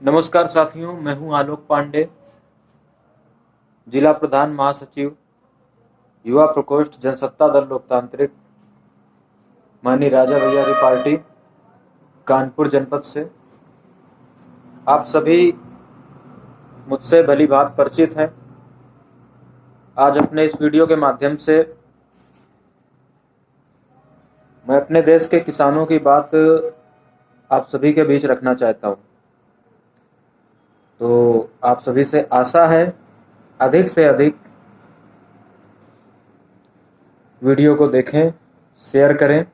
नमस्कार साथियों, मैं हूं आलोक पांडे, जिला प्रधान महासचिव, युवा प्रकोष्ठ, जनसत्ता दल लोकतांत्रिक, माननीय राजा भैया की पार्टी, कानपुर जनपद से। आप सभी मुझसे भली भांति परिचित हैं। आज अपने इस वीडियो के माध्यम से मैं अपने देश के किसानों की बात आप सभी के बीच रखना चाहता हूं। तो आप सभी से आशा है अधिक से अधिक वीडियो को देखें, शेयर करें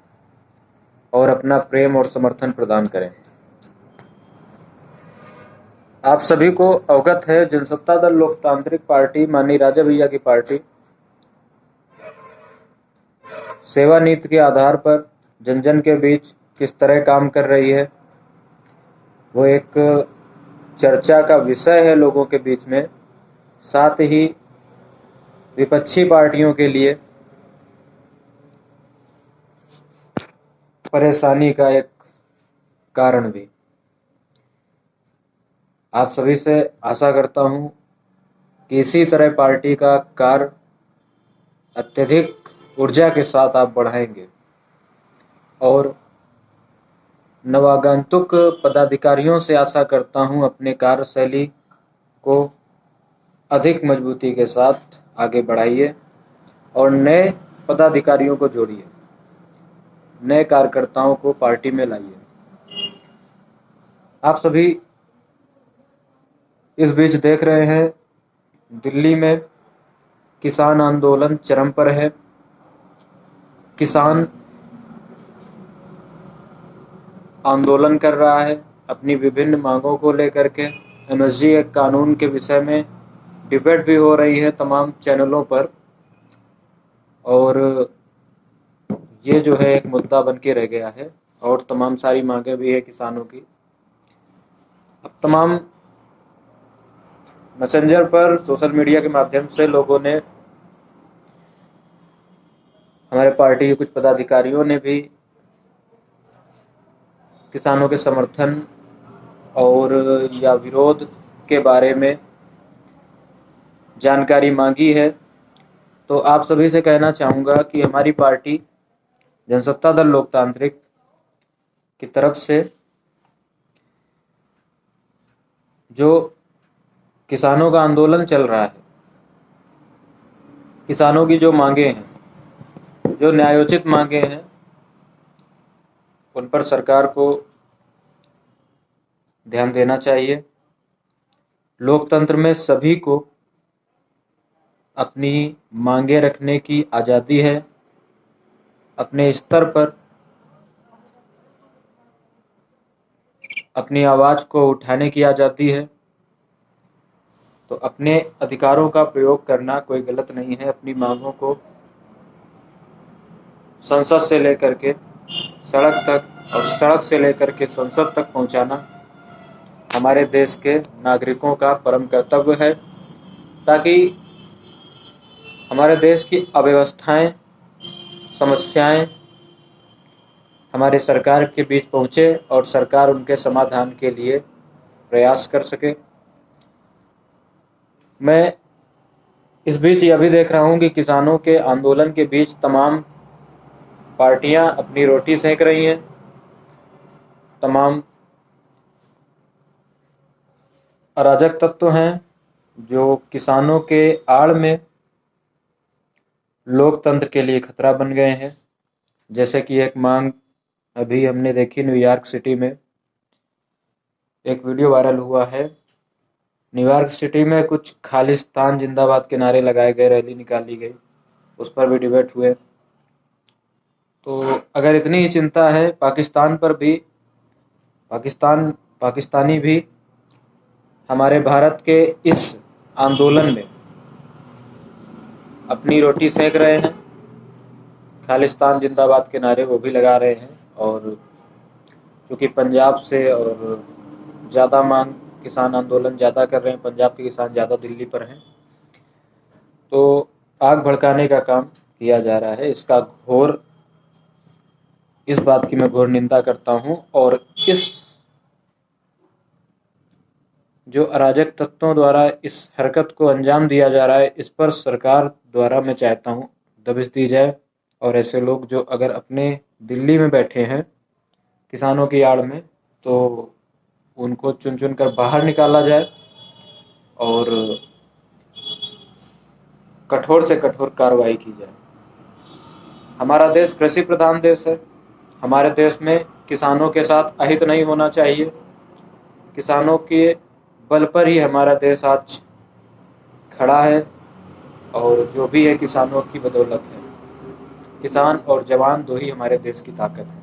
और अपना प्रेम और समर्थन प्रदान करें। आप सभी को अवगत है, जनसत्ता दल लोकतांत्रिक पार्टी, माननीय राजा भैया की पार्टी, सेवा नीति के आधार पर जन जन के बीच किस तरह काम कर रही है, वो एक चर्चा का विषय है लोगों के बीच में। साथ ही विपक्षी पार्टियों के लिए परेशानी का एक कारण भी। आप सभी से आशा करता हूं कि इसी तरह पार्टी का कार्य अत्यधिक ऊर्जा के साथ आप बढ़ाएंगे और नवागंतुक पदाधिकारियों से आशा करता हूं अपने कार्यशैली को अधिक मजबूती के साथ आगे बढ़ाइए और नए पदाधिकारियों को जोड़िए, नए कार्यकर्ताओं को पार्टी में लाइए। आप सभी इस बीच देख रहे हैं, दिल्ली में किसान आंदोलन चरम पर है। किसान आंदोलन कर रहा है अपनी विभिन्न मांगों को लेकर के। एमएसजी एक्ट कानून के विषय में डिबेट भी हो रही है तमाम चैनलों पर, और ये जो है एक मुद्दा बन के रह गया है और तमाम सारी मांगे भी है किसानों की। अब तमाम मैसेंजर पर, सोशल मीडिया के माध्यम से लोगों ने, हमारे पार्टी के कुछ पदाधिकारियों ने भी किसानों के समर्थन और या विरोध के बारे में जानकारी मांगी है। तो आप सभी से कहना चाहूँगा कि हमारी पार्टी जनसत्ता दल लोकतांत्रिक की तरफ से जो किसानों का आंदोलन चल रहा है, किसानों की जो मांगे हैं, जो न्यायोचित मांगे हैं, उन पर सरकार को ध्यान देना चाहिए। लोकतंत्र में सभी को अपनी मांगे रखने की आज़ादी है, अपने स्तर पर अपनी आवाज़ को उठाने की आज़ादी है। तो अपने अधिकारों का प्रयोग करना कोई गलत नहीं है। अपनी मांगों को संसद से लेकर के सड़क तक और सड़क से लेकर के संसद तक पहुंचाना हमारे देश के नागरिकों का परम कर्तव्य है, ताकि हमारे देश की अव्यवस्थाएं, समस्याएं हमारे सरकार के बीच पहुंचे और सरकार उनके समाधान के लिए प्रयास कर सके। मैं इस बीच यह भी देख रहा हूं कि किसानों के आंदोलन के बीच तमाम पार्टियां अपनी रोटी सेक रही हैं। तमाम अराजक तत्व हैं जो किसानों के आड़ में लोकतंत्र के लिए खतरा बन गए हैं। जैसे कि एक मांग अभी हमने देखी, न्यूयॉर्क सिटी में एक वीडियो वायरल हुआ है। न्यूयॉर्क सिटी में कुछ खालिस्तान जिंदाबाद के नारे लगाए गए, रैली निकाली गई, उस पर भी डिबेट हुए। तो अगर इतनी ही चिंता है पाकिस्तान पर भी, पाकिस्तानी भी हमारे भारत के इस आंदोलन में अपनी रोटी सेक रहे हैं, खालिस्तान जिंदाबाद के नारे वो भी लगा रहे हैं। और क्योंकि पंजाब से और ज़्यादा मांग, किसान आंदोलन ज़्यादा कर रहे हैं, पंजाब के किसान ज़्यादा दिल्ली पर हैं, तो आग भड़काने का काम किया जा रहा है। इस बात की मैं घोर निंदा करता हूं और इस जो अराजक तत्वों द्वारा इस हरकत को अंजाम दिया जा रहा है, इस पर सरकार द्वारा मैं चाहता हूँ दबिश दी जाए, और ऐसे लोग जो अगर अपने दिल्ली में बैठे हैं किसानों की आड़ में, तो उनको चुन चुन कर बाहर निकाला जाए और कठोर से कठोर कार्रवाई की जाए। हमारा देश कृषि प्रधान देश है। हमारे देश में किसानों के साथ अहित नहीं होना चाहिए। किसानों के बल पर ही हमारा देश आज खड़ा है, और जो भी है किसानों की बदौलत है। किसान और जवान दो ही हमारे देश की ताकत है।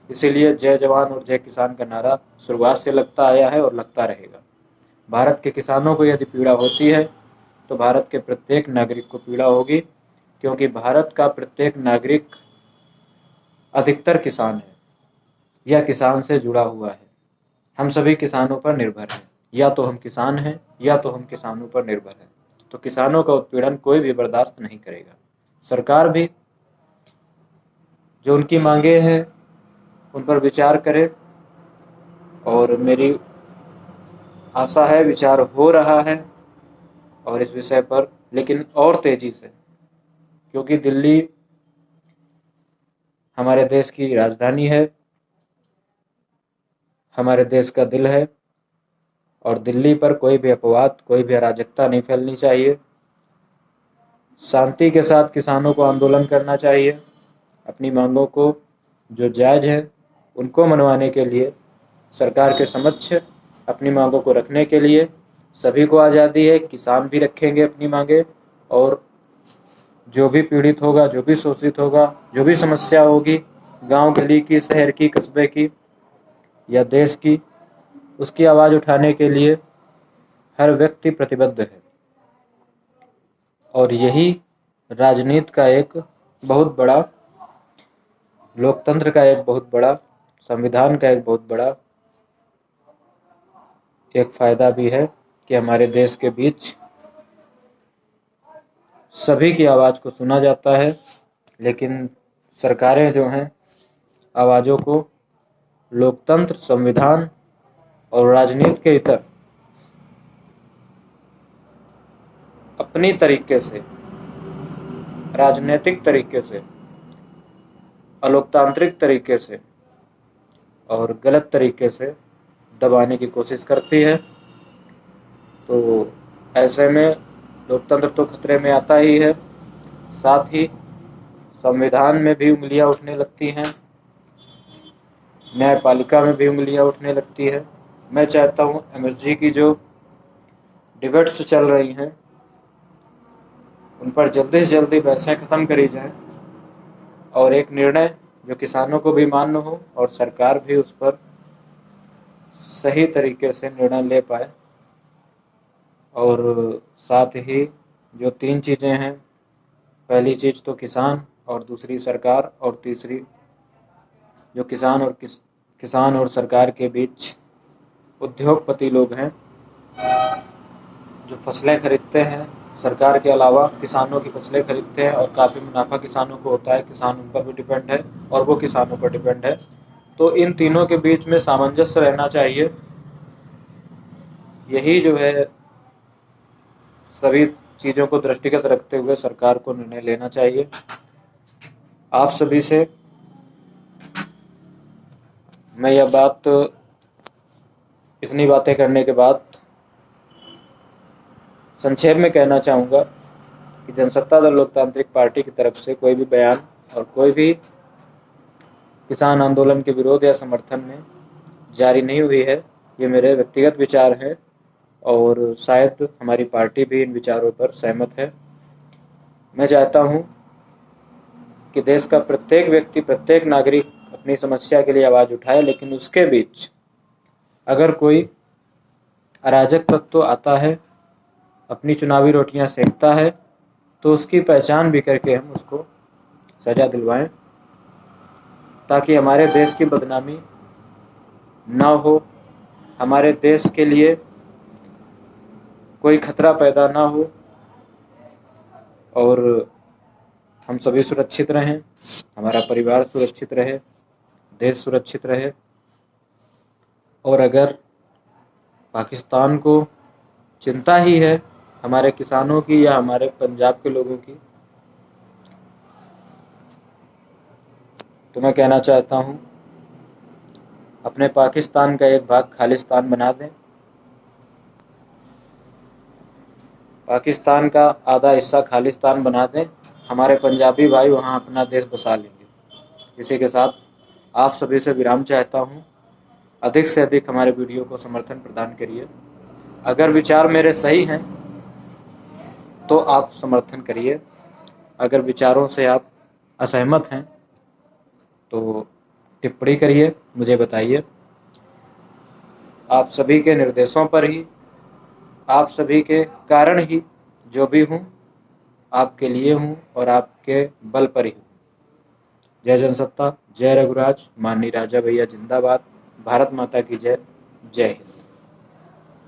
इसीलिए जय जवान और जय किसान का नारा शुरुआत से लगता आया है और लगता रहेगा। भारत के किसानों को यदि पीड़ा होती है तो भारत के प्रत्येक नागरिक को पीड़ा होगी, क्योंकि भारत का प्रत्येक नागरिक अधिकतर किसान है या किसान से जुड़ा हुआ है। हम सभी किसानों पर निर्भर हैं, या तो हम किसान हैं या तो हम किसानों पर निर्भर हैं। तो किसानों का उत्पीड़न कोई भी बर्दाश्त नहीं करेगा। सरकार भी जो उनकी मांगे हैं उन पर विचार करे, और मेरी आशा है विचार हो रहा है और इस विषय पर, लेकिन और तेजी से, क्योंकि दिल्ली हमारे देश की राजधानी है, हमारे देश का दिल है, और दिल्ली पर कोई भी अपवाद, कोई भी अराजकता नहीं फैलनी चाहिए। शांति के साथ किसानों को आंदोलन करना चाहिए। अपनी मांगों को जो जायज़ है उनको मनवाने के लिए सरकार के समक्ष अपनी मांगों को रखने के लिए सभी को आज़ादी है। किसान भी रखेंगे अपनी मांगे, और जो भी पीड़ित होगा, जो भी शोषित होगा, जो भी समस्या होगी गांव गली की, शहर की, कस्बे की या देश की, उसकी आवाज़ उठाने के लिए हर व्यक्ति प्रतिबद्ध है। और यही राजनीति का एक बहुत बड़ा, लोकतंत्र का एक बहुत बड़ा, संविधान का एक बहुत बड़ा एक फ़ायदा भी है कि हमारे देश के बीच सभी की आवाज़ को सुना जाता है। लेकिन सरकारें जो हैं आवाज़ों को लोकतंत्र, संविधान और राजनीति के इतर अपनी तरीके से, राजनीतिक तरीके से, अलोकतांत्रिक तरीके से और गलत तरीके से दबाने की कोशिश करती है। तो ऐसे में लोकतंत्र तो खतरे में आता ही है, साथ ही संविधान में भी उंगलियां उठने लगती हैं, न्यायपालिका में भी उंगलियां उठने लगती है। मैं चाहता हूं एमएसजी की जो डिबेट्स चल रही हैं उन पर जल्दी से जल्दी बहसें ख़त्म करी जाएं, और एक निर्णय जो किसानों को भी मान्य हो और सरकार भी उस पर सही तरीके से निर्णय ले पाए। और साथ ही जो तीन चीज़ें हैं, पहली चीज़ तो किसान, और दूसरी सरकार, और तीसरी जो किसान और सरकार के बीच उद्योगपति लोग हैं जो फसलें खरीदते हैं, सरकार के अलावा किसानों की फसलें खरीदते हैं, और काफ़ी मुनाफा किसानों को होता है। किसान उन पर भी डिपेंड है और वो किसानों पर डिपेंड है। तो इन तीनों के बीच में सामंजस्य रहना चाहिए। यही जो है सभी चीज़ों को दृष्टिगत रखते हुए सरकार को निर्णय लेना चाहिए। आप सभी से मैं यह बात, इतनी बातें करने के बाद संक्षेप में कहना चाहूँगा कि जनसत्ता दल लोकतांत्रिक पार्टी की तरफ से कोई भी बयान और कोई भी किसान आंदोलन के विरोध या समर्थन में जारी नहीं हुई है। ये मेरे व्यक्तिगत विचार हैं, और शायद हमारी पार्टी भी इन विचारों पर सहमत है। मैं चाहता हूँ कि देश का प्रत्येक व्यक्ति, प्रत्येक नागरिक अपनी समस्या के लिए आवाज़ उठाए, लेकिन उसके बीच अगर कोई अराजक तत्व आता है, अपनी चुनावी रोटियां सेकता है, तो उसकी पहचान भी करके हम उसको सज़ा दिलवाएं, ताकि हमारे देश की बदनामी ना हो, हमारे देश के लिए कोई खतरा पैदा ना हो, और हम सभी सुरक्षित रहें, हमारा परिवार सुरक्षित रहे, देश सुरक्षित रहे। और अगर पाकिस्तान को चिंता ही है हमारे किसानों की या हमारे पंजाब के लोगों की, तो मैं कहना चाहता हूँ अपने पाकिस्तान का एक भाग खालिस्तान बना दें, पाकिस्तान का आधा हिस्सा खालिस्तान बना दें, हमारे पंजाबी भाई वहाँ अपना देश बसा लेंगे। इसी के साथ आप सभी से विराम चाहता हूँ। अधिक से अधिक हमारे वीडियो को समर्थन प्रदान करिए। अगर विचार मेरे सही हैं तो आप समर्थन करिए, अगर विचारों से आप असहमत हैं तो टिप्पणी करिए, मुझे बताइए। आप सभी के निर्देशों पर ही, आप सभी के कारण ही जो भी हूँ आपके लिए हूँ और आपके बल पर ही हूँ। जय जनसत्ता, जय रघुराज, माननीय राजा भैया जिंदाबाद, भारत माता की जय, जय हिंद।